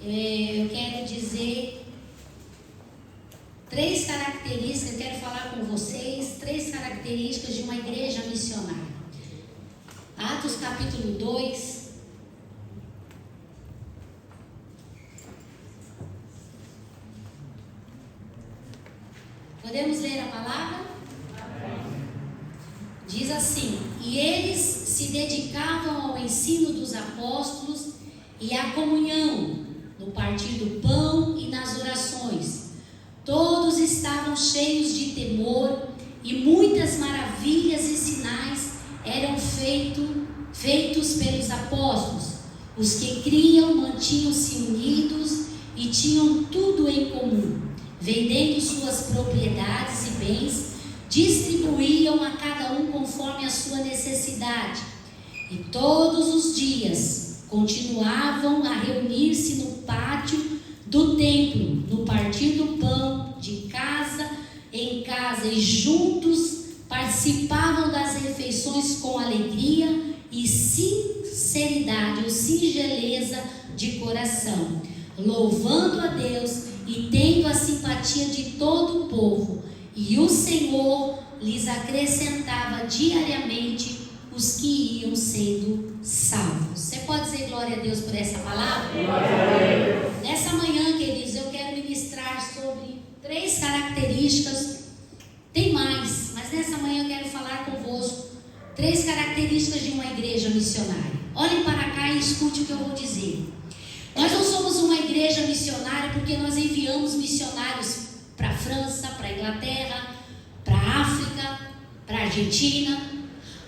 eu quero dizer 3 características, eu quero falar com vocês 3 características de uma igreja missionária. Atos capítulo 2. Podemos ler a palavra? Diz assim: e eles se dedicavam ao ensino dos apóstolos e à comunhão, no partir do pão e nas orações. Todos estavam cheios de temor, e muitas maravilhas e sinais eram feitos pelos apóstolos. Os que criam mantinham-se unidos e tinham tudo em comum, vendendo suas propriedades e bens, distribuíam a cada um conforme a sua necessidade. E todos os dias continuavam a reunir-se no pátio do templo, no partir do pão, de casa em casa, e juntos participavam das refeições com alegria e sinceridade, ou singeleza de coração, louvando a Deus e tendo a simpatia de todo o povo. E o Senhor lhes acrescentava diariamente os que iam sendo salvos. Você pode dizer glória a Deus por essa palavra? Glória a Deus. Nessa manhã, queridos, eu quero ministrar sobre 3 características. Tem mais, mas nessa manhã eu quero falar convosco 3 características de uma igreja missionária. Olhem para cá e escute o que eu vou dizer. Nós não somos uma igreja missionária porque nós enviamos missionários para a França, para a Inglaterra, para a África, para a Argentina.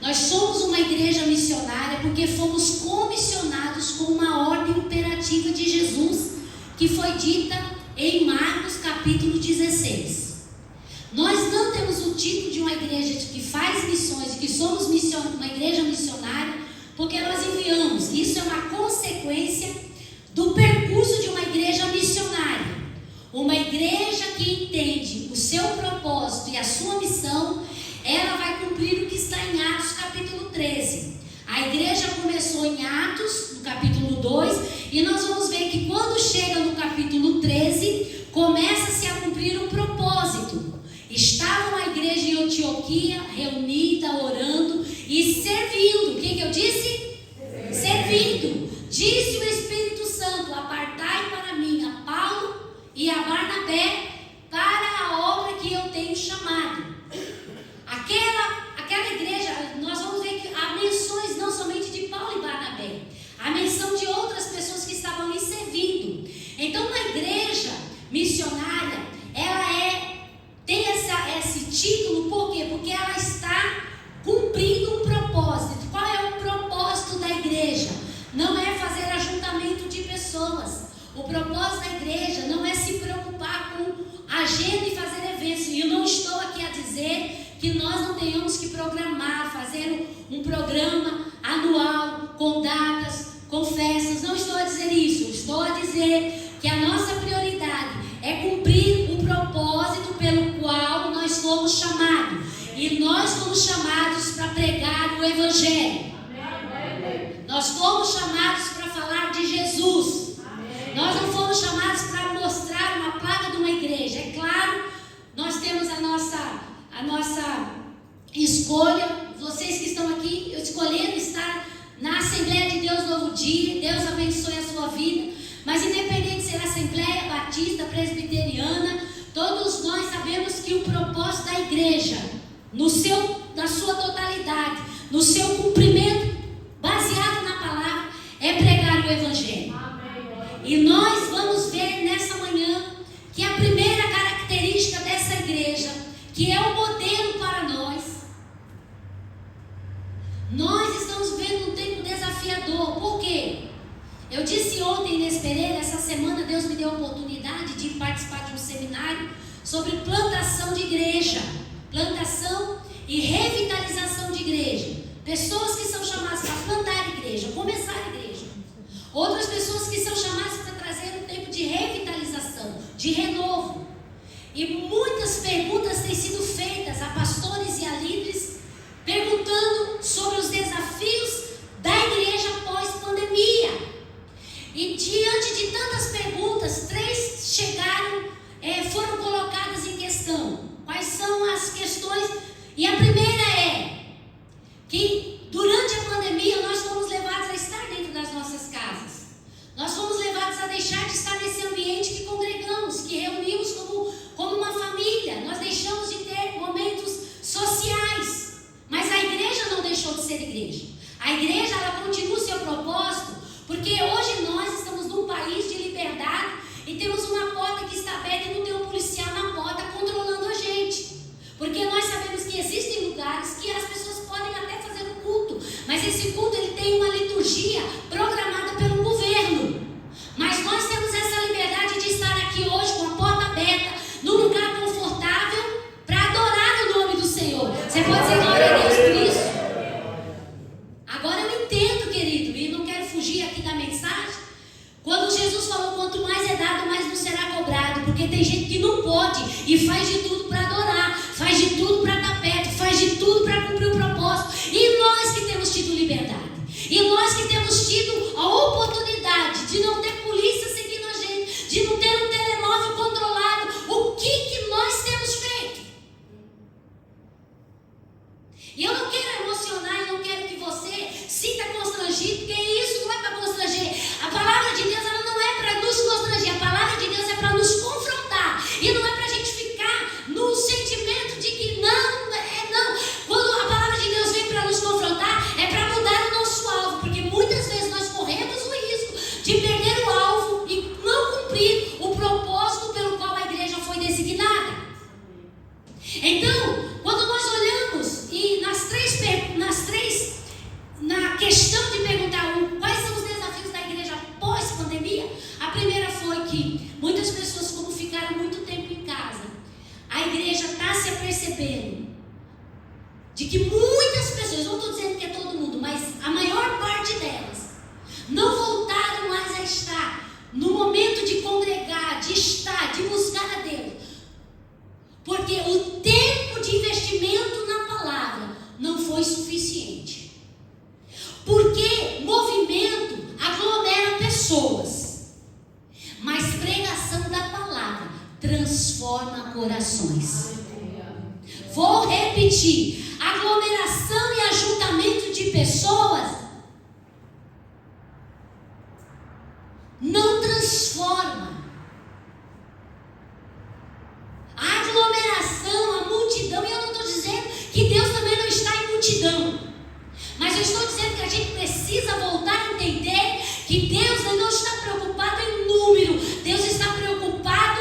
Nós somos uma igreja missionária porque fomos comissionados com uma ordem imperativa de Jesus, que foi dita em Marcos capítulo 16. Nós não temos o título de uma igreja que faz missões, que somos uma igreja missionária, porque nós enviamos. Isso é uma consequência do percurso de uma igreja missionária. Uma igreja que entende o seu propósito e a sua missão, ela vai cumprir o que está em Atos capítulo 13. A igreja começou em Atos, no capítulo 2, e nós vamos ver que quando chega no capítulo 13, começa-se a cumprir um propósito. Estavam a igreja em Antioquia, reunida, orando e servindo. O que eu disse? Servindo. Disse o Espírito Santo: apartai para mim a Paulo e a Barnabé para a obra que eu tenho chamado. Aquela igreja, nós vamos ver que há menções não somente de Paulo e Barnabé, há menção de outras pessoas que estavam ali servindo. Então, uma igreja missionária, ela tem esse título, por quê? Porque ela está cumprindo um propósito. Qual é o propósito da igreja? Não é fazer ajuntamento de pessoas. O propósito da igreja não é se preocupar com agenda e fazer eventos. E eu não estou aqui a dizer que nós não tenhamos que programar, fazer um programa anual, com datas, com festas. Não estou a dizer isso. Estou a dizer que a nossa prioridade é cumprir o propósito pelo qual nós fomos chamados. E nós fomos chamados para pregar o Evangelho. Nós fomos chamados para falar de Jesus. Nós não fomos chamados para mostrar uma placa de uma igreja. É claro, nós temos a nossa escolha. Vocês que estão aqui escolhendo estar na Assembleia de Deus Novo Dia. Deus abençoe a sua vida. Mas independente de ser Assembleia Batista, Presbiteriana, todos nós sabemos que o propósito da igreja, na sua totalidade, no seu cumprimento, baseado na palavra, é pregar o Evangelho. E nós vamos ver nessa manhã que a primeira característica dessa igreja, que é o modelo para nós estamos vivendo um tempo desafiador. Por quê? Eu disse ontem, Inês Pereira, essa semana Deus me deu a oportunidade de participar de um seminário sobre plantação de igreja, plantação e revitalização de igreja. Pessoas que são chamadas para plantar igreja, começar a igreja. Outras pessoas que são chamadas para trazer um tempo de revitalização, de renovo. E muitas perguntas têm sido feitas a pastores e a líderes, perguntando sobre os desafios da igreja pós-pandemia. E diante de tantas perguntas, Quando Jesus falou, quanto mais é dado, mais não será cobrado. Porque tem gente que não pode e faz de tudo para adorar, faz de tudo para estar perto, faz de tudo para cumprir o propósito. E nós que temos tido liberdade, e nós que temos tido a oportunidade de não ter polícia seguindo a gente, de não ter um telemóvel controlado, o que nós temos feito? E eu não quero emocionar, eu não quero que você sinta constrangido, porque isso não é para constranger. A palavra de Deus, ela não é para nos constranger, a palavra de Deus é para nos confrontar. E não é para a gente ficar no sentimento de que não. Quando a palavra de Deus vem para nos confrontar, é para mudar o nosso alvo, porque muitas vezes nós corremos o risco de perder o alvo e não cumprir o propósito pelo qual a igreja foi designada. Então, quando nós olhamos e na questão de perguntar quais são os desafios da igreja pós-pandemia, a primeira foi que muitas pessoas, como ficaram muito tempo em casa, a igreja está se apercebendo de que muitas pessoas, não estou dizendo que é todo mundo, mas a maior parte delas, não voltaram mais a estar no momento de congregar, de estar, de buscar a Deus. Porque o tempo de investimento na palavra não foi suficiente. Porque movimento aglomera pessoas, mas pregação da palavra transforma corações. Vou repetir: aglomeração e ajuntamento de pessoas não transforma. A aglomeração, a multidão, e eu não estou dizendo que Deus também não está em multidão, mas eu estou dizendo que a gente precisa voltar a entender que Deus não está preocupado em número, Deus não está preocupado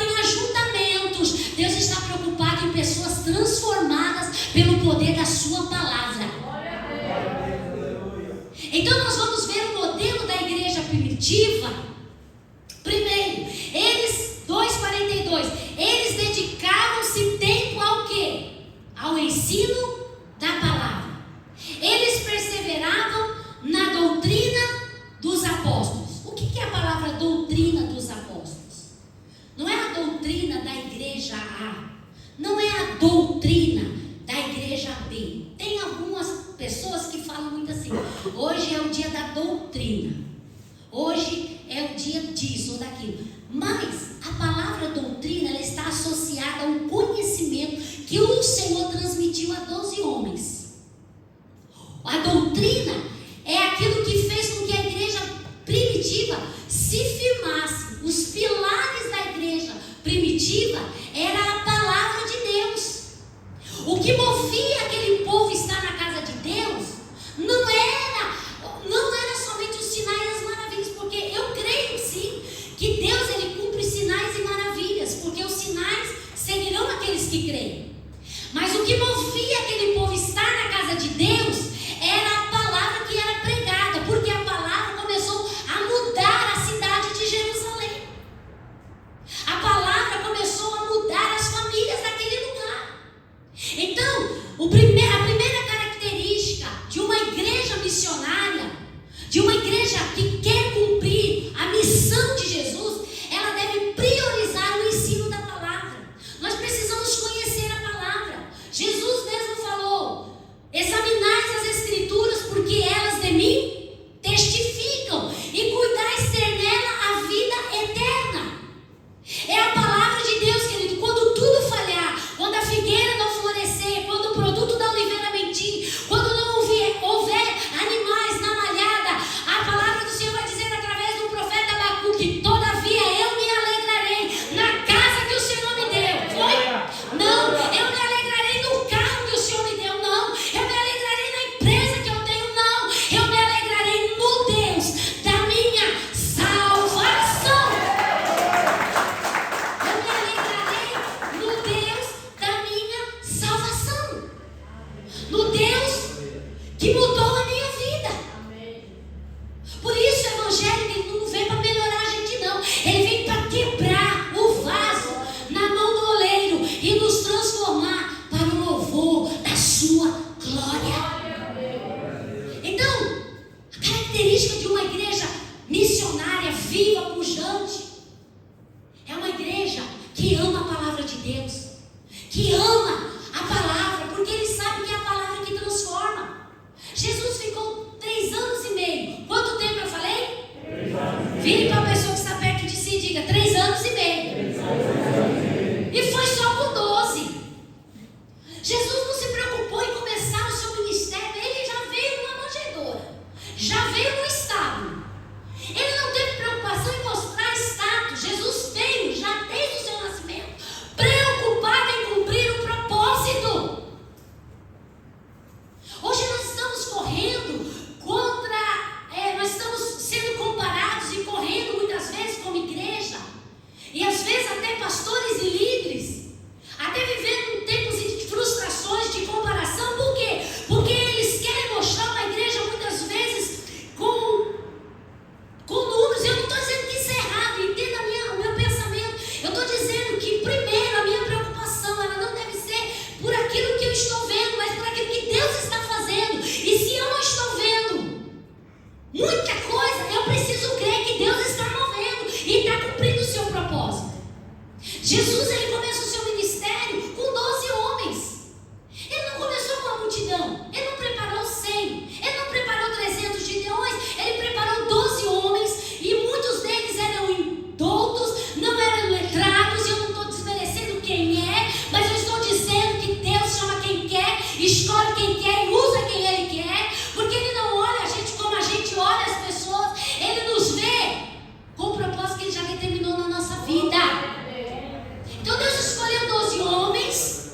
em ajuntamentos, Deus está preocupado em pessoas transformadas pelo poder da sua palavra. Então nós vamos ver o modelo da igreja primitiva. Primeiro, eles, 2:42, eles dedicavam-se tempo ao quê? Ao ensino da palavra. Eles perseveravam na doutrina dos apóstolos. O que é a palavra doutrina dos apóstolos? Não é a doutrina da igreja A, não é a doutrina da igreja B. Tem algumas pessoas que falam muito assim: hoje é o dia da doutrina, hoje é o dia disso ou daquilo. Mas a palavra doutrina, ela está associada a um conhecimento que o Senhor transmitiu a 12 homens. A doutrina é aquilo que fez com que a igreja primitiva se firmasse. Os pilares da igreja primitiva era a palavra de Deus. O que movia aquele povo estar na casa de Deus não era somente os sinais e as maravilhas, porque eu creio sim que Deus, ele cumpre sinais e maravilhas, porque os sinais seguirão aqueles que creem. Mas o que movia aquele povo estar na casa de Deus era a palavra que era pregada, porque a palavra começou a mudar a cidade de Jerusalém. A palavra começou a mudar as famílias daquele lugar. Então, a primeira característica de uma igreja missionária, de uma igreja que quer cumprir a missão de Jesus, ela deve priorizar o ensino da palavra. Nós precisamos conhecer a palavra. Jesus mesmo falou: examinais as escrituras, porque elas de mim testificam, e cuidais ter nela a vida eterna. É a palavra de Deus, querido. Quando tudo falhar, quando a figueira não florescer, quando o produto da oliveira mentir, quando não houver animais na malhada, a palavra do Senhor vai dizer através do profeta Abacuque: todavia eu me alegrarei na casa que o Senhor me deu. Foi? Não, eu me alegrarei no carro que o Senhor me deu. Não, eu me alegrarei na empresa que eu tenho. Não, eu me alegrarei no Deus da minha salvação. Eu me alegrarei no Deus da minha salvação, no Deus que mudou a minha vida. Por isso o evangelho, ele não vem para melhorar a gente, não. Ele vem para quebrar o vaso na mão do oleiro e nos transformar para o louvor da sua glória. Então, a característica de uma igreja viva, pujante. É uma igreja que ama a palavra de Deus, que ama a palavra, porque ele sabe que é a palavra que transforma. Jesus ficou 3 anos e meio. Quanto tempo eu falei? 3 anos. Vire para a pessoa que está perto de si e diga: 3 anos e meio. 3 anos e meio. E foi só com 12. Jesus não se preocupou em começar o seu ministério. Ele já veio numa manjedoura, já veio no estábulo. Ele não teve preocupação em mostrar status. Jesus veio já desde o seu nascimento, preocupado em cumprir o propósito. Hoje nós estamos correndo contra, nós estamos sendo comparados e correndo muitas vezes como igreja, e às vezes até pastores e líderes, até vivendo tempos de frustrações, de comparação. Por quê? Porque eles querem mostrar uma igreja muitas vezes com números. Eu não estou dizendo que isso é errado, entenda o meu pensamento. Eu estou dizendo que primeiro a minha preocupação, ela não deve ser por aquilo que eu estou vendo, mas por aquilo que Deus está fazendo. E se eu não estou vendo muita coisa, eu preciso crer que Deus está movendo e está cumprindo o seu propósito. Jesus, ele começa o seu ministério com 12 homens. Ele não começou com a multidão, ele não preparou 100, ele não preparou 300 gideões, ele preparou 12 homens, e muitos deles eram indoutos, não eram letrados. E eu não estou desmerecendo quem é, mas eu estou dizendo que Deus chama quem quer, escolhe quem quer e usa quem ele quer, porque ele não olha a gente como a gente olha as pessoas. Ele nos vê com o propósito que ele já determinou na nossa vida. Então Deus escolheu 12 homens,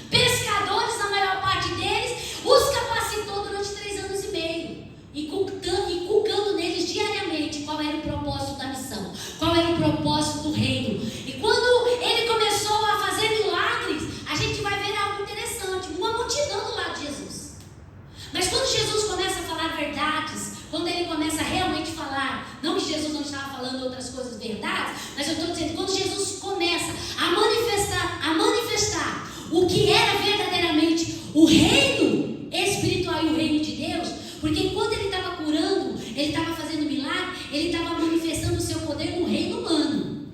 pescadores, na maior parte deles, os capacitou durante 3 anos e meio, inculcando neles diariamente qual era o propósito da missão, qual era o propósito do reino. E quando ele começou a fazer milagres, a gente vai ver algo interessante, uma multidão do lado de Jesus. Mas quando Jesus começa a falar verdades, quando ele começa a realmente falar, não que Jesus não estava falando outras coisas verdades, mas eu estou dizendo, quando Jesus começa a manifestar o que era verdadeiramente o reino espiritual e o reino de Deus, porque enquanto ele estava curando, ele estava fazendo milagre, ele estava manifestando o seu poder no reino humano.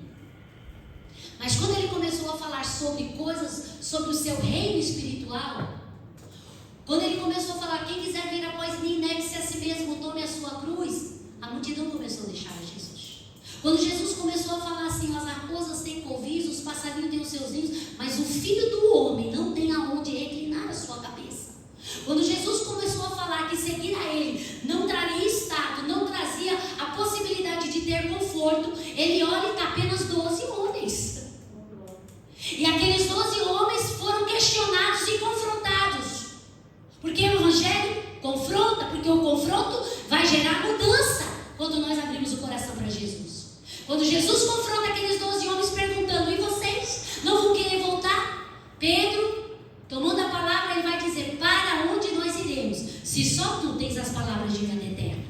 Mas quando ele começou a falar sobre coisas, sobre o seu reino espiritual, quando ele começou a falar: quem quiser vir após mim, negue-se a si mesmo, tome a sua cruz, a multidão começou a deixar Jesus. Quando Jesus começou a falar assim: as raposas têm covis, os passarinhos têm os seus ninhos, mas o filho do homem não tem aonde reclinar a sua cabeça. Quando Jesus começou a falar que seguir a ele não traria status, não trazia a possibilidade de ter conforto, ele olha e está apenas 12 homens. E aqueles 12 homens foram questionados e confrontados. Porque o evangelho confronta, porque o confronto vai gerar mudança quando nós abrimos o coração para Jesus. Quando Jesus confronta aqueles 12 homens perguntando: e vocês não vão querer voltar? Pedro, tomando a palavra, ele vai dizer: para onde nós iremos, se só tu tens as palavras de vida eterna?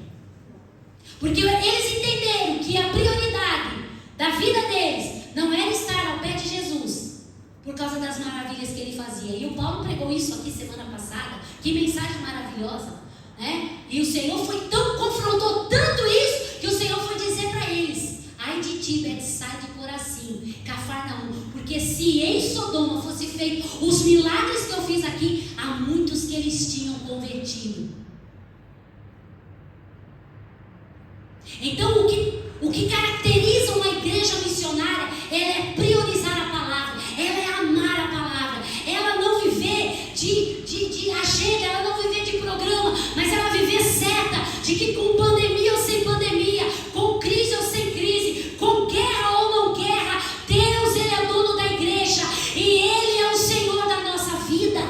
Porque eles entenderam que a prioridade da vida deles não era estar ao pé de Jesus por causa das maravilhas que ele fazia. E o Paulo pregou isso aqui semana passada. Que mensagem maravilhosa, né? E o Senhor confrontou tanto isso, que o Senhor foi dizer para eles: ai de ti, Betsaida de Corazim, Cafarnaum, porque se em Sodoma fosse feito os milagres que eu fiz aqui, há muitos que eles tinham convertido. Então o que caracteriza uma igreja missionária, ela é priorizar a palavra, ela é amar a palavra, ela não viver de agenda, ela não viver de programa, mas ela viver certa de que com pandemia ou sem pandemia, com crise ou sem crise, com guerra ou não guerra, Deus, ele é o dono da igreja e ele é o Senhor da nossa vida.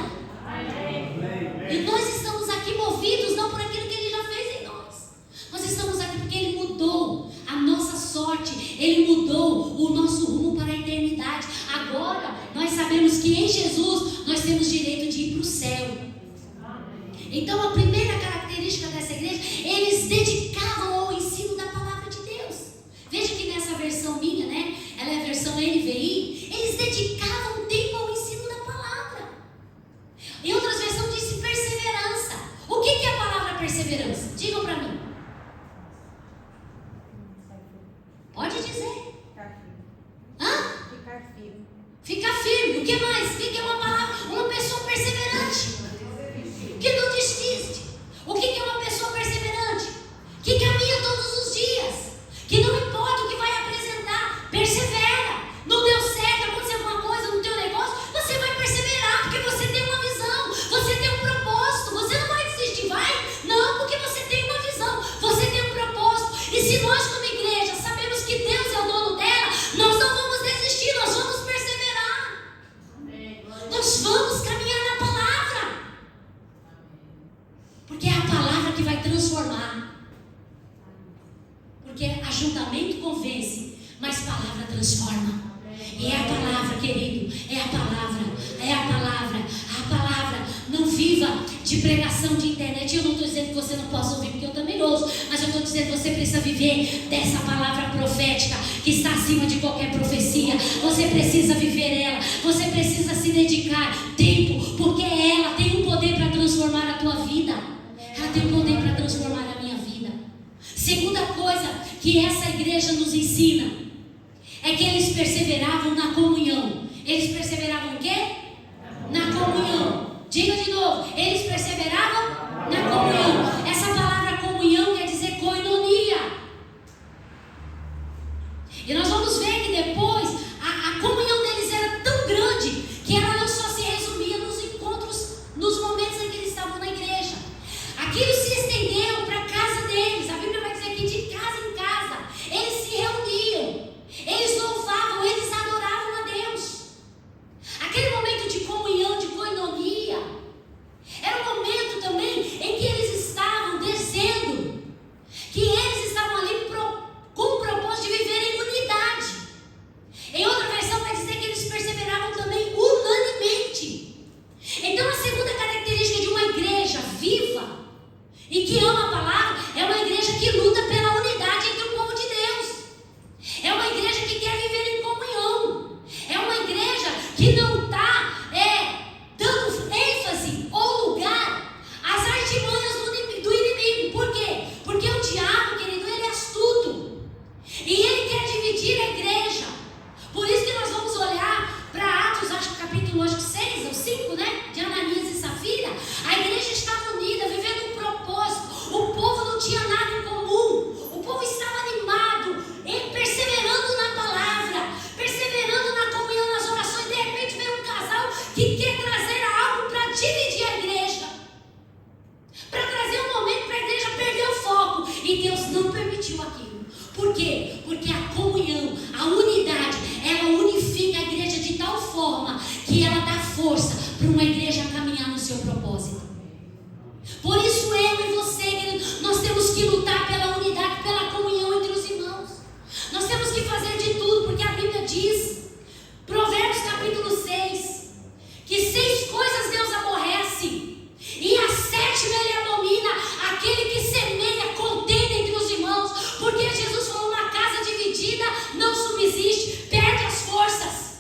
E nós estamos aqui movidos não por aquilo que ele já fez em nós. Nós estamos aqui porque ele mudou a nossa sorte, ele mudou o nosso rumo para a eternidade. Agora nós sabemos que em Jesus nós temos direito de ir para o céu. Então a primeira característica dessa igreja, eles dedicavam ao ensino da palavra de Deus. Veja que nessa versão minha, né, ela é a versão NVI, eles dedicavam tempo ao ensino da palavra. Em outras versões diz perseverança. O que é a palavra perseverança? Digam para mim. Ficar firme. O que mais? O que é uma palavra? Uma pessoa perseverante. Que não desiste. O que é uma pessoa perseverante? Que caminha todos os dias. Que não importa o que vai apresentar. Persevera. Não deu certo, aconteceu alguma coisa no teu negócio, você vai perseverar, porque você tem uma visão, você tem um propósito, você não vai desistir, vai? Não, porque você tem uma visão, você tem um propósito. E se nós como igreja sabemos que Deus é o dono dela, nós não vamos desistir, nós vamos perseverar. Nós vamos caminhar na palavra. Porque é a palavra que vai transformar. Porque ajuntamento convence, mas palavra transforma. E é a palavra, querido, é a palavra, é a palavra, a palavra. Não viva de pregação de internet. Eu não estou dizendo que você não possa ouvir, porque eu também ouço, mas eu estou dizendo que você precisa viver dessa palavra profética que está acima de qualquer profecia. Você precisa viver ela, você precisa se dedicar tempo, porque ela tem o poder para transformar a tua vida. Ela tem o poder para transformar a minha vida. Segunda coisa que essa igreja nos ensina é que eles perseveravam na comunhão. Eles perseveravam em quê? Na comunhão. Diga de novo. Eles perseveravam na comunhão. Essa palavra comunhão quer dizer koinonia. E nós vamos ver que depois a comunhão deles era tão grande que ela não só se resumia nos encontros, nos momentos em que eles estavam na igreja. Aquilo se estendeu para a casa deles. A Bíblia vai dizer que de casa em casa eles se reuniam. Eles louvavam, eles adoravam a Deus. Aquele momento de comunhão, de koinonia, era um momento também em que eles estavam dizendo que eles estavam ali com o propósito de viver em unidade. Em outra versão vai dizer que eles perseveravam também unanemente. Então a segunda característica de uma igreja viva e que ama a palavra é uma igreja que luta pela unidade entre o povo de Deus. É uma igreja que quer viver em comunhão. É uma igreja que não está dando ênfase ou lugar às artimanhas do inimigo. Por quê? Porque o diabo, querido, ele é astuto. E ele quer dividir a igreja. Por isso que nós vamos olhar para Atos, acho que capítulo 6 ou 5, né? De Ananias e Safira. A igreja estava unida, vivendo um propósito. O povo não tinha nada em comum. O povo estava animado, perseverando na palavra, perseverando na comunhão, nas orações. De repente vem um casal que quer trazer algo para dividir a igreja, para trazer um momento para a igreja perder o foco. E Deus não permitiu aquilo. Por quê? Porque a comunhão, a unidade, ela unifica a igreja de tal forma que ela dá força para uma igreja caminhar no seu propósito. Por isso eu e você, querido, nós temos que lutar pela unidade, pela comunhão entre os irmãos. Nós temos que fazer de tudo, porque a Bíblia diz, Provérbios capítulo 6, que 6 coisas Deus aborrece, e a 7ª Ele abomina: aquele que semeia contenda entre os irmãos. Porque Jesus falou: uma casa dividida não subsiste, perde as forças.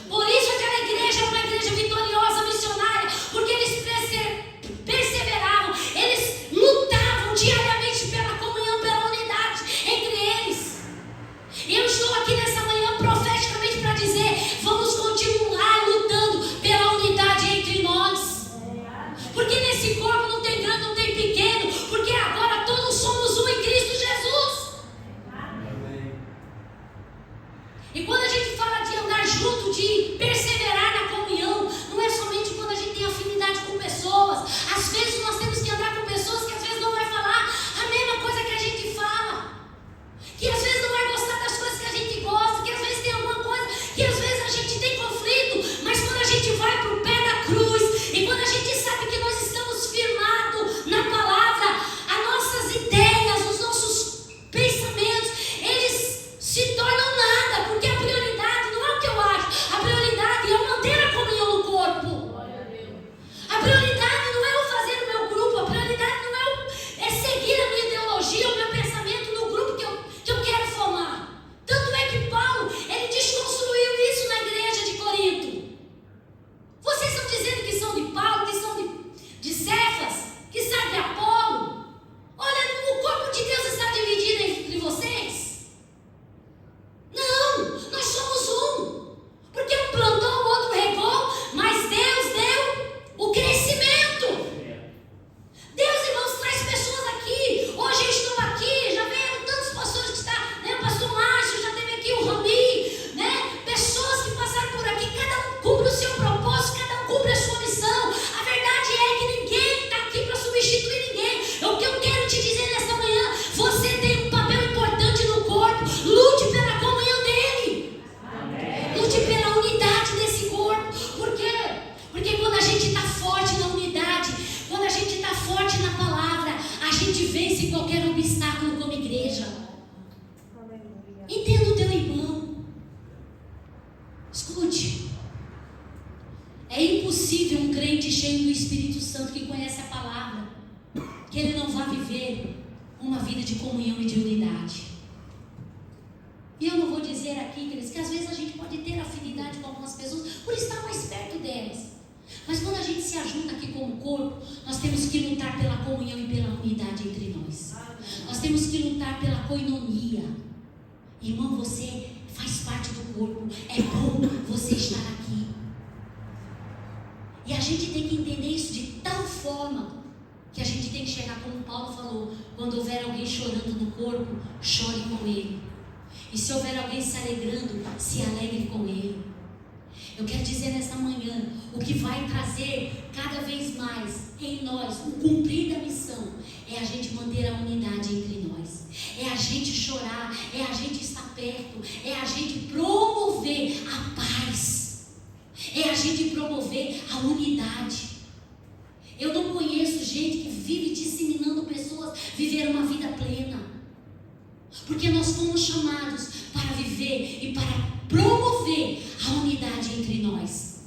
Por isso aquela igreja é uma igreja vitoriosa, missionária, porque eles perseveravam, eles lutavam diariamente pela comunhão, pela unidade entre eles. E eu estou aqui nessa manhã profeticamente para dizer: vamos continuar lutando pela unidade entre nós. Porque nesse corpo não tem grande, não tem pequeno, porque agora todos somos um em Cristo Jesus. E quando a gente fala de andar junto, de perseverar na comunhão, não é somente quando a gente tem afinidade com pessoas. Às vezes nós temos que andar com pessoas que às vezes não vai falar gente vence qualquer obstáculo como igreja. Entenda o teu irmão. Escute. É impossível um crente cheio do Espírito Santo que conhece a palavra, que ele não vá viver uma vida de comunhão e de unidade. E eu não vou dizer aqui, queridos, que às vezes a gente pode ter afinidade com algumas pessoas por estar mais perto delas. Mas quando a gente se ajunta aqui como corpo, nós temos que lutar pela comunhão e pela unidade entre nós. Nós temos que lutar pela koinonia. Irmão, você faz parte do corpo. É bom você estar aqui. E a gente tem que entender isso de tal forma que a gente tem que chegar, como Paulo falou, quando houver alguém chorando no corpo, chore com ele. E se houver alguém se alegrando, se alegre com ele. Eu quero dizer nessa manhã, o que vai trazer cada vez mais em nós o cumprir da missão é a gente manter a unidade entre nós, é a gente chorar, é a gente estar perto, é a gente promover a paz, é a gente promover a unidade. Eu não conheço gente que vive disseminando pessoas viver uma vida plena, porque nós fomos chamados para viver e para promover a unidade entre nós.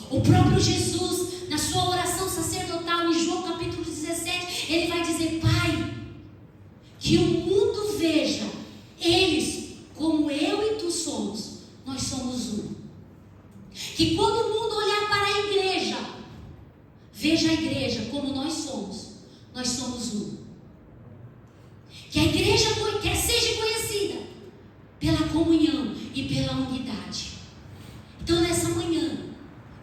O próprio Jesus, na sua oração sacerdotal em João capítulo 17, ele vai dizer: Pai, que o mundo veja eles como eu e tu somos, nós somos um. Que quando o mundo olhar para a igreja, veja a igreja como nós somos um. Que a igreja seja conhecida pela comunhão e pela unidade. Então nessa manhã,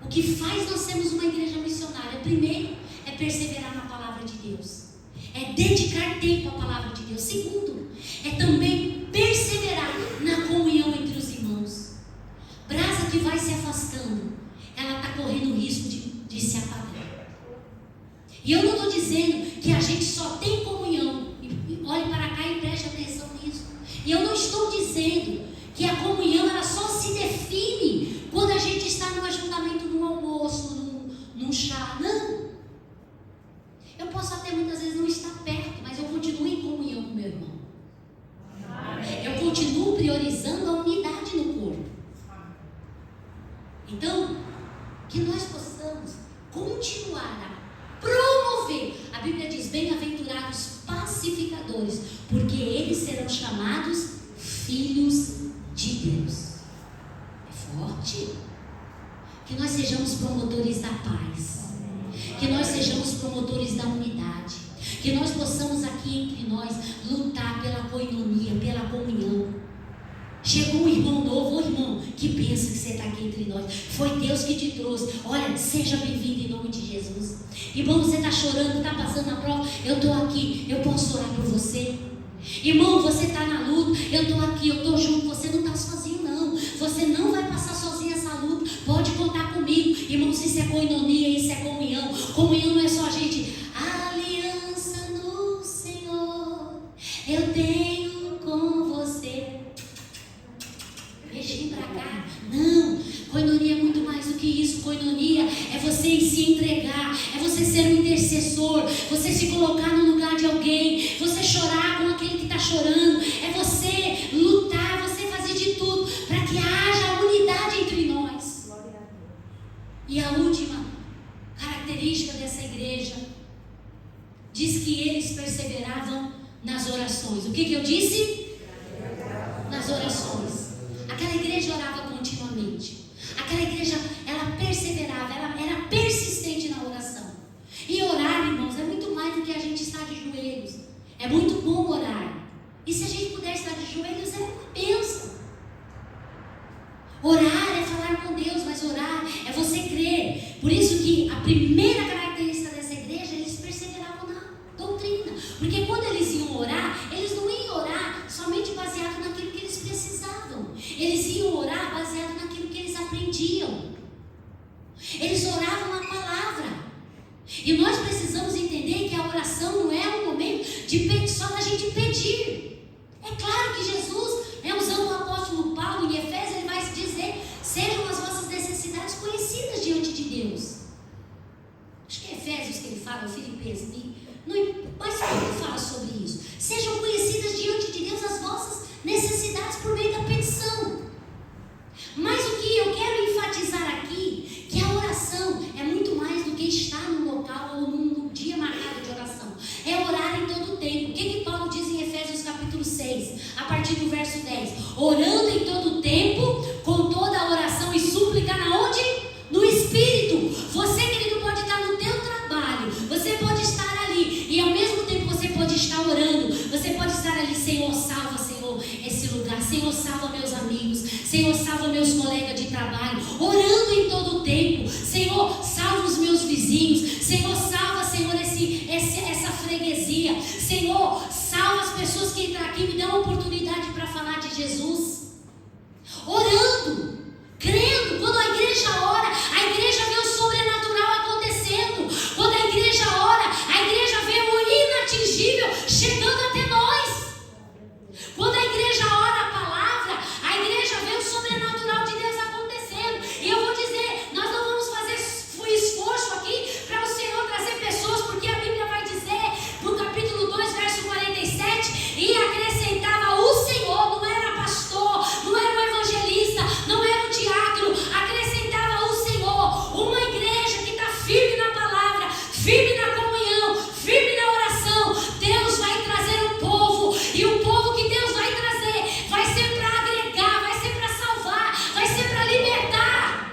o que faz nós sermos uma igreja missionária, primeiro, é perseverar na palavra de Deus, é dedicar tempo à palavra de Deus. Segundo, é também perseverar na comunhão entre os irmãos. Brasa que vai se afastando, ela está correndo o risco de se apagar. E eu não estou dizendo que a gente só tem comunhão. Olhe para cá e preste atenção nisso. E eu não estou dizendo que a comunhão ela só se define quando a gente está num ajuntamento, num almoço, num chá. Não. Eu posso até muitas vezes não estar perto, mas eu continuo em comunhão com meu irmão. Eu continuo priorizando a unidade no corpo. Então, que nós possamos continuar a promover. A Bíblia diz: bem-aventurados pacificadores, porque eles serão chamados filhos de Deus. É forte. Que nós sejamos promotores da paz, que nós sejamos promotores da unidade, que nós possamos aqui entre nós lutar pela koinonia, pela comunhão. Chegou um irmão novo, ô irmão, que pensa que você está aqui entre nós, foi Deus que te trouxe, olha, seja bem-vindo em nome de Jesus. Irmão, você está chorando, está passando a prova, eu estou aqui, eu posso orar por você. Irmão, você está na luta, eu estou aqui, eu estou junto, você não está sozinho não, você não vai passar sozinho essa luta, pode contar comigo. Irmão, isso é koinonia, isso é comunhão. Comunhão não é só a gente, aliança no Senhor, eu tenho com você. Deixa pra cá. Não, koinonia é muito mais do que isso. Koinonia é você se entregar, é você ser um intercessor, você se colocar no lugar de alguém, você chorar com aquele que está chorando, é você lutar, você fazer de tudo para que haja unidade entre nós. E a última característica dessa igreja diz que eles perseveravam nas orações. O que eu disse? Nas orações. Aquela igreja orava continuamente. Aquela igreja, ela perseverava, ela era persistente na oração. E orar, irmãos, é muito mais do que a gente estar de joelhos. É muito bom orar. E se a gente puder estar de joelhos, é uma bênção. Orar é falar com Deus, mas orar é você crer. Por isso que a primeira característica dessa igreja, eles perseveravam na doutrina. Porque quando eles iam orar, eles não iam orar somente baseado naquilo que eles precisavam. Eles iam orar baseado naquilo que eles aprendiam. Eles oravam na palavra. E nós precisamos entender que a oração não é um momento só da gente pedir. É claro que Jesus, usando o apóstolo Paulo em Efésios, ele vai dizer: sejam as vossas necessidades conhecidas diante de Deus. Acho que é Efésios que ele fala, ou Filipenses. Mas Paulo fala sobre isso. Sejam conhecidas diante de Deus as vossas necessidades por meio da petição. Mas o que eu quero enfatizar aqui, que a oração é muito mais do que estar num local ou num dia marcado de oração. É orar em todo o tempo. O que Paulo diz em Efésios capítulo 6, a partir do verso 10? Orando em todo o tempo, com toda a oração e súplica, na onde? No Espírito. Você, querido, pode estar no teu trabalho, você pode estar ali, e ao mesmo tempo você pode estar orando. Você pode estar ali: Senhor, salva, Senhor, esse lugar. Senhor, salva meus amigos. Senhor, salva meus colegas de trabalho. Orando em todo o tempo. Senhor, salva os meus vizinhos. Senhor, salva, Senhor, essa freguesia. Senhor, salva as pessoas que entram aqui, me dão a oportunidade para falar de Jesus. Orando, crendo. Quando a igreja ora, a igreja vê o sobrenatural acontecendo. Quando a igreja ora, a igreja vê o inatingível chegando até nós. Quando a igreja ora a palavra, a igreja vê o sobrenatural de Deus acontecendo. E eu vou dizer, nós não vamos fazer esforço aqui para o Senhor trazer pessoas, porque a Bíblia vai dizer, no capítulo 2, verso 47, e acrescentava o Senhor, não era pastor, não era o evangelista, não era o diácono, acrescentava o Senhor. Uma igreja que está firme na palavra, firme na comunhão, firme na oração. Deus vai trazer um povo, e o povo que Deus vai trazer vai ser para agregar, vai ser para salvar, vai ser para libertar.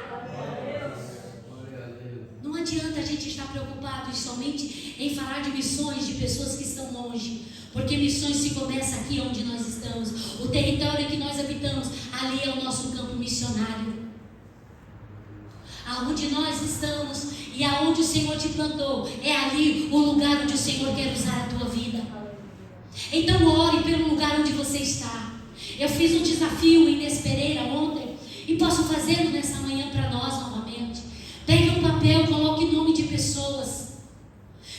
Não adianta a gente estar preocupado somente em falar de missões de pessoas que estão longe, porque missões se começa aqui onde nós estamos. O território que nós habitamos, ali é o nosso campo missionário. Aonde nós estamos e aonde o Senhor te plantou, é ali o lugar onde o Senhor quer usar a tua vida. Então ore pelo lugar onde você está. Eu fiz um desafio em Inês Pereira ontem, e posso fazê-lo nessa manhã para nós novamente. Pegue um papel, coloque o nome de pessoas.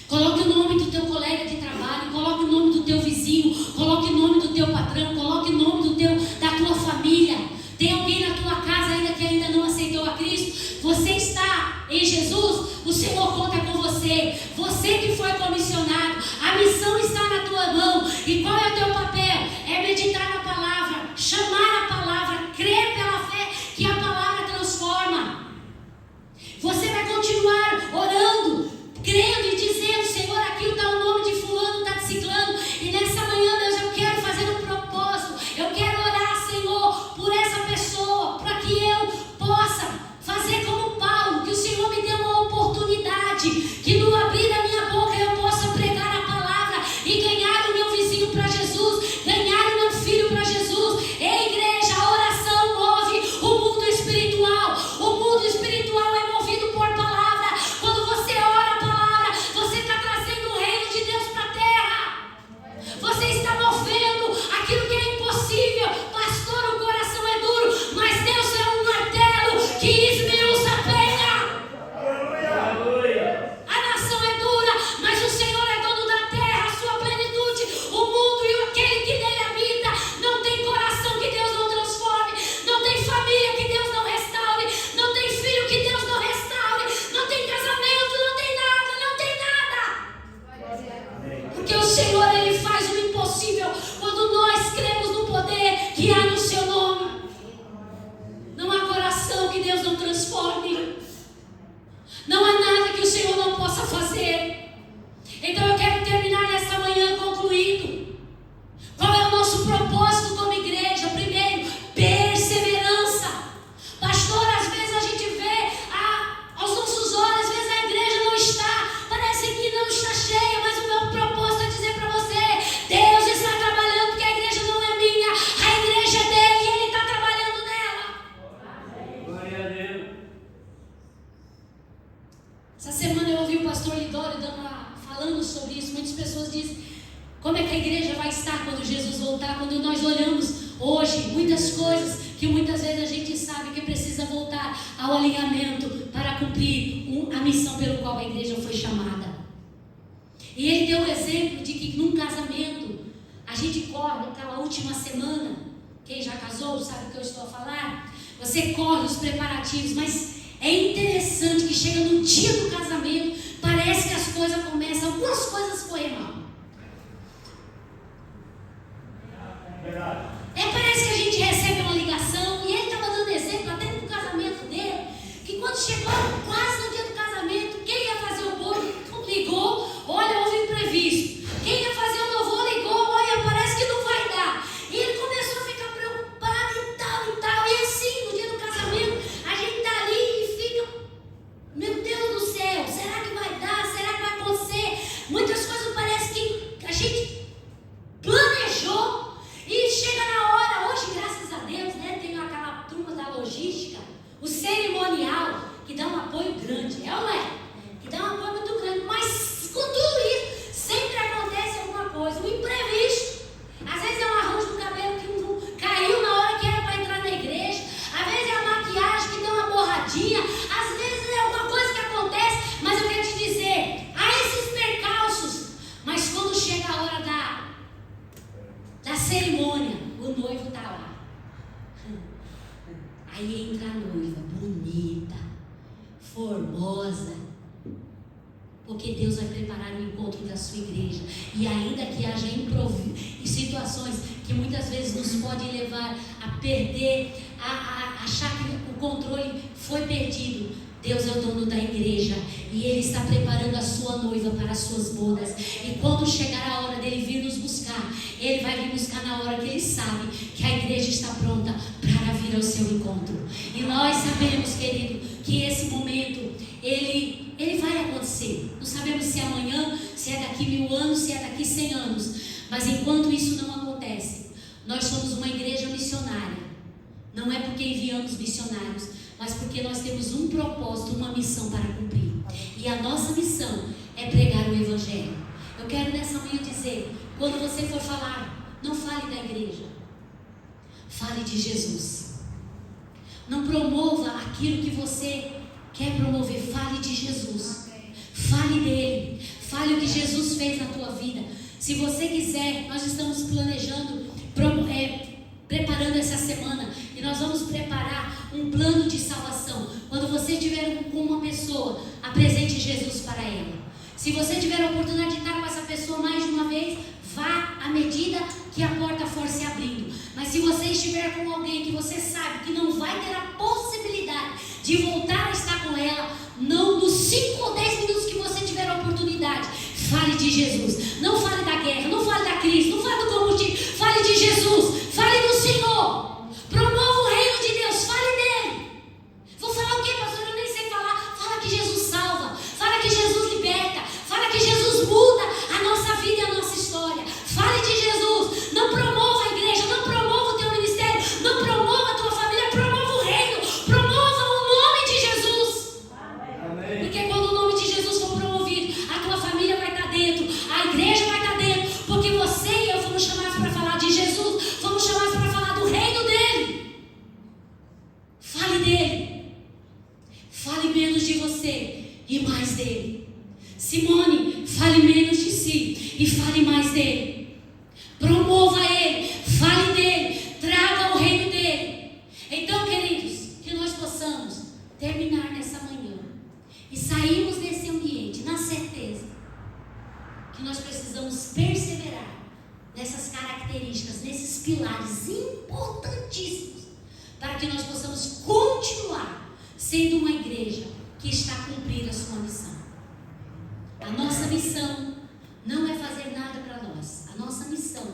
Coloque o nome do teu colega de trabalho, coloque o nome do teu vizinho, coloque o nome do teu patrão, coloque o nome da tua família. Tem alguém na tua casa ainda que ainda não aceitou a Cristo? Você está em Jesus, o Senhor conta com você. Você que foi comissionado, a missão está na tua mão. E qual é o teu papel? É meditar na palavra, chamar a palavra, crer pela fé que a palavra transforma. Você vai continuar orando, crendo e dizendo: Senhor, aqui está o nome de fulano, está de ciclano. E nessa manhã, Deus, eu quero fazer um propósito. Eu quero orar, Senhor, por essa pessoa, para que eu possa fazer como Paulo, que o Senhor me dê uma oportunidade, que no abrir da minha boca eu possa pregar a palavra e ganhar o meu vizinho para Jesus, ganhar o meu filho para Jesus. Ei, igreja, a oração move o mundo espiritual. O mundo espiritual é movido por palavra. Quando você ora a palavra, você está trazendo o reino de Deus para a terra. Você está movendo aquilo que é impossível. Pastor, o coração é duro, mas Deus é um martelo que esmiuça a pedra. A nação é dura, mas o Senhor é dono da terra, a sua plenitude. O mundo e aquele que nele habita não tem coração que Deus não transforme, não tem família que Deus não restaure, não tem filho que Deus não restaure, não tem casamento, não tem nada. Porque o Senhor, Ele faz o impossível quando nós cremos no poder que há no seu nome. Não há coração que Deus não transforme. Não há nada que o Senhor não possa fazer. Então eu quero terminar nessa manhã concluindo. Qual é o nosso propósito como igreja? Primeiro, perseverança. Pastor, às vezes a gente vê aos nossos olhos, às vezes a igreja não está, parece que não está cheia, mas o meu propósito é dizer para você: Deus está trabalhando, porque a igreja não é minha, a igreja é dele e Ele está trabalhando nela. Glória a Deus. Essa semana eu ouvi o pastor Lidório falando sobre isso. Muitas pessoas dizem: como é que a igreja vai estar quando Jesus voltar? Quando nós olhamos hoje muitas coisas que muitas vezes a gente sabe que precisa voltar ao alinhamento para cumprir a missão pelo qual a igreja foi chamada. E ele deu o exemplo de que num casamento a gente corre aquela última semana. Quem já casou sabe o que eu estou a falar. Você corre os preparativos, mas é interessante que chega no dia do casamento, parece que as coisas começam, algumas coisas correm mal. Parece que a gente recebe uma ligação, e ele estava dando exemplo até no casamento dele, que quando chegou quase no dia do casamento, quem ia fazer o bolo ligou, olha, houve imprevisto. Quem ia fazer o louvor ligou, olha, parece que não vai dar. E ele começou a ficar preocupado e tal. E assim, no dia do casamento, a gente está ali e fica, meu Deus do céu, será que vai dar? Será que vai acontecer? Muitas coisas parece que a gente planejou e chega na hora. Hoje, graças a Deus, né, tem aquela turma da logística, o cerimonial, que dá um apoio grande, é ou não é? Que dá um apoio muito grande, mas com tudo isso, sempre acontece alguma coisa, um imprevisto. Às vezes é um arranjo do cabelo que não caiu na hora que era para entrar na igreja, às vezes é a maquiagem que deu uma borradinha, às vezes é alguma coisa que acontece, mas eu quero te dizer, há esses percalços, mas quando chega a hora da cerimônia, o noivo está lá. Aí entra a noiva, bonita, formosa, porque Deus vai preparar o encontro da sua igreja. E ainda que haja situações que muitas vezes nos podem levar a perder, a achar que o controle foi perdido, Deus é o dono da igreja e Ele está preparando a sua noiva para as suas bodas. E quando chegar a hora dele vir nos buscar, Ele vai vir buscar na hora que Ele sabe que a igreja está pronta para vir ao seu encontro. E nós sabemos, querido, que esse momento ele vai acontecer. Não sabemos se é amanhã, se é daqui 1000 anos, se é daqui 100 anos. Mas enquanto isso não acontece, nós somos uma igreja missionária. Não é porque enviamos missionários, mas porque nós temos um propósito, uma missão para cumprir. E a nossa missão é pregar o Evangelho. Eu quero nessa manhã dizer, quando você for falar, não fale da igreja, fale de Jesus. Não promova aquilo que você quer promover, fale de Jesus. Fale dele, fale o que Jesus fez na tua vida. Se você quiser, nós estamos planejando, preparando essa semana, e nós vamos preparar um plano de salvação. Quando você estiver com uma pessoa, apresente Jesus para ela. Se você tiver a oportunidade de estar com essa pessoa mais de uma vez, vá à medida que a porta for se abrindo. Mas se você estiver com alguém que você sabe que não vai ter a possibilidade de voltar a estar com ela, não nos 5 ou 10 minutos que você tiver a oportunidade, fale de Jesus. Não fale da guerra, não fale da crise, não fale do combustível, fale de Jesus, fale do Senhor. Promova o reino de Deus, fale dele. Vou falar o quê, pastor? Eu nem sei falar. Fala que Jesus salva, fala que Jesus liberta, fala que Jesus muda a nossa vida e a nossa história. Fale de Jesus. Não promova a igreja, não promova o teu ministério, não promova a tua família, promova o reino, promova o nome de Jesus. Amém. Porque quando o nome de Jesus for promovido, a tua família vai estar dentro, a igreja vai estar dentro, porque você e eu fomos chamados para falar de Jesus, fomos chamados para falar do reino dele. Fale dele, fale menos de você e mais dele. Simone, fale menos de si e fale mais dele. Promova ele, fale dele, traga o reino dele. Então, queridos, que nós possamos terminar nessa manhã e sairmos desse ambiente na certeza que nós precisamos perseverar nessas características, nesses pilares importantíssimos, para que nós possamos continuar sendo uma igreja que está cumprindo a sua missão. A nossa missão não é fazer nada para nós. A nossa missão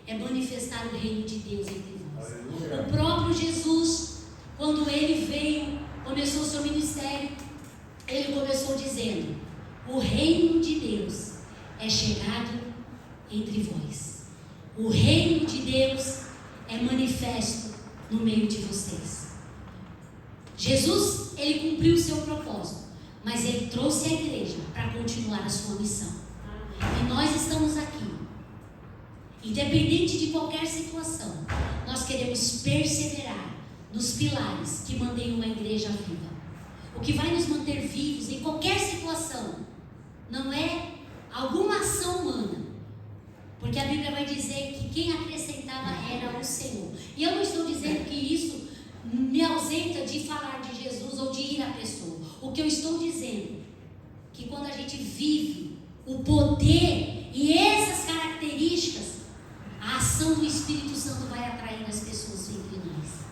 é manifestar o reino de Deus entre nós. O próprio Jesus, quando ele veio, começou o seu ministério, ele começou dizendo: o reino de Deus é chegado entre vós. O reino de Deus é manifesto no meio de vocês. Jesus, ele cumpriu o seu propósito, mas ele trouxe a igreja para continuar a sua missão. E nós estamos aqui, independente de qualquer situação, nós queremos perseverar nos pilares que mantêm uma igreja viva. O que vai nos manter vivos em qualquer situação não é alguma ação humana, porque a Bíblia vai dizer que quem acrescentava era o Senhor. E eu não estou dizendo que isso me ausenta de falar de Jesus ou de ir à pessoa. O que eu estou dizendo é que quando a gente vive o poder e essas características, a ação do Espírito Santo vai atrair as pessoas entre nós.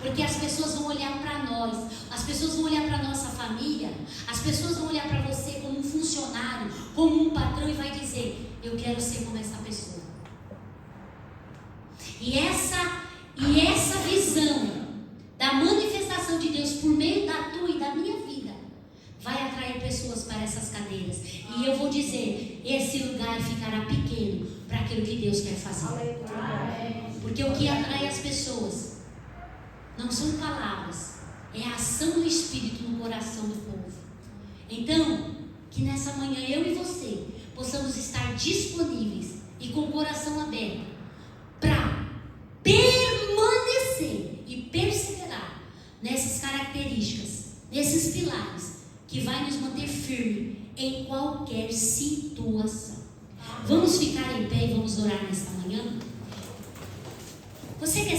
Porque as pessoas vão olhar para nós, as pessoas vão olhar para a nossa família, as pessoas vão olhar para você como um funcionário, como um patrão e vai dizer: eu quero ser como essa pessoa. E essa visão da manifestação de Deus por meio da tua e da minha vida vai atrair pessoas para essas cadeiras. E eu vou dizer, esse lugar ficará pequeno para aquilo que Deus quer fazer. Porque o que atrai as pessoas não são palavras, é a ação do Espírito no coração do povo. Então, que nessa manhã eu e você possamos estar disponíveis e com o coração aberto para permanecer e perseverar nessas características, nesses pilares que vai nos manter firme em qualquer situação. Vamos ficar em pé e vamos orar nesta manhã? Você quer